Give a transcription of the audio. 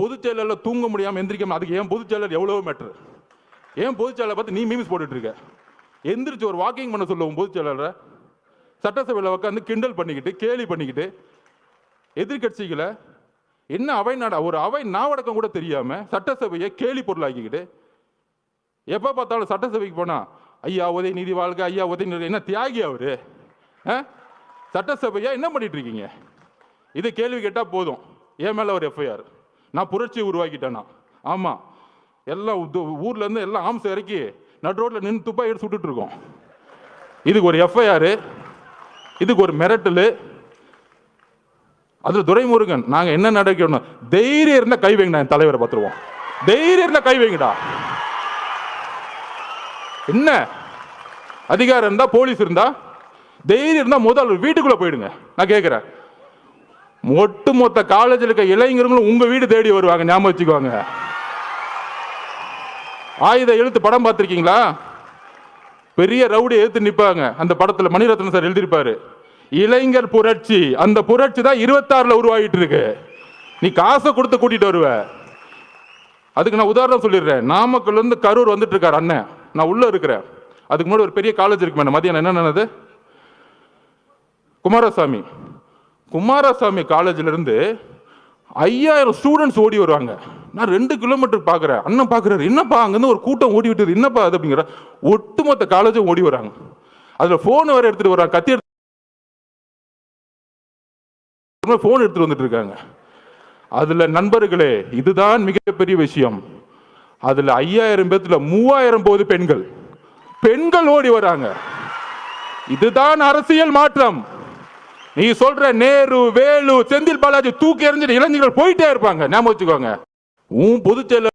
பொதுச் செயலரில் தூங்க முடியாமல் எந்திரிக்காம அதுக்கு ஏன் பொதுச் செயலர் எவ்வளோ மேட்டர்? ஏன் பொதுச் செயலரை பார்த்து நீ மீம்ஸ் போட்டுட்டு இருக்க? எந்திரிச்சு ஒரு வாக்கிங் பண்ண சொல்லுவோம் பொதுச் செயலரை. சட்டசபையில் உட்காந்து கிண்டல் பண்ணிக்கிட்டு கேலி பண்ணிக்கிட்டு எதிர்கட்சிகளை என்ன அவை நாடா, ஒரு அவை நாவடக்கம் கூட தெரியாம சட்டசபையை கேலி பொருளாக்கிக்கிட்டு எப்ப பார்த்தாலும் சட்டசபைக்கு போனா ஐயா உதயநிதி வாழ்க, ஐயா உதயநிதி என்ன தியாகி அவரு? சட்டசபையா என்ன பண்ணிட்டு இருக்கீங்க? இது கேள்வி கேட்டா போதும், என் மேல ஒரு எஃப்ஐஆர், நான் புரட்சி உருவாக்கிட்டேனா? ஆமா, எல்லாம் ஊர்ல இருந்து எல்லாம் ஆம்ஸ் இறக்கி நடு ரோட்ல நின்று துப்பாக்கி எடுத்து சுட்டுட்டு இருக்கோம். இதுக்கு ஒரு எஃப்ஐஆர், இதுக்கு ஒரு மிரட்டல். அதுல துரைமுருகன் நாங்க என்ன நடக்கணும், தைரியம் இருந்தா கை வைங்கடா, என் தலைவரை பார்த்துருவோம். தைரியம் இருந்தா கை வைங்கடா. என்ன அதிகாரம் இருந்தா, போலீஸ் இருந்தா, தைரியம் இருந்தா முதல் வீட்டுக்குள்ள போயிடுங்க. நான் கேட்கிறேன், ஒட்டுமொத்த காலேஜில் இருக்க இளைஞர்களும் உங்க வீடு தேடி வருவாங்க, ஞாபகம் வச்சுக்கோங்க. ஆயுத எழுத்து படம் பார்த்திருக்கீங்களா? பெரிய ரவுடி எழுத்து நிற்பாங்க. அந்த படத்துல மணிரத்னம் சார் எழுதியிருப்பாரு, இளைஞர் புரட்சி. அந்த புரட்சி தான் 26ல உருவாகிட்டு இருக்கு. நீ காசை கொடுத்து கூட்டிட்டு வருவ. அதுக்கு நான் உதாரணம் சொல்லிடுறேன். நாமக்கல்ல இருந்து கரூர் வந்துட்டு இருக்காரு அண்ணன், நான் உள்ள இருக்கிறேன். அதுக்கு முன்னாடி ஒரு பெரிய காலேஜ் இருக்கு மேடம், மதியானம் என்ன நடந்தது? குமாரசாமி காலேஜ்ல இருந்து 5000 ஸ்டூடெண்ட்ஸ் ஓடி வருவாங்க. நான் 2 கிலோமீட்டர் பாக்குறேன், அண்ணன் பாக்குறாரு, என்னப்பா அங்கிருந்து ஒரு கூட்டம் ஓடி விட்டுது, என்னப்பா அது அப்படிங்கிற. ஒட்டுமொத்த காலேஜும் ஓடி வராங்க. அதுல போன் வேற எடுத்துட்டு வராங்க, கத்தி போன் எடுத்துட்டு வந்துட்டு இருக்காங்க. அதுல நண்பர்களே, இதுதான் மிகப்பெரிய விஷயம். அதுல 5000 பேத்துல 3000 போது பெண்கள் ஓடி வராங்க. இதுதான் அரசியல் மாற்றம். நீ சொல்ற நேரு, வேலு, செந்தில் பாலாஜி தூக்கி எறிஞ்சிட்டு இளைஞர்கள் போயிட்டே இருப்பாங்க, ஞாபகம் வச்சுக்கோங்க. உன் பொதுச் செயலர்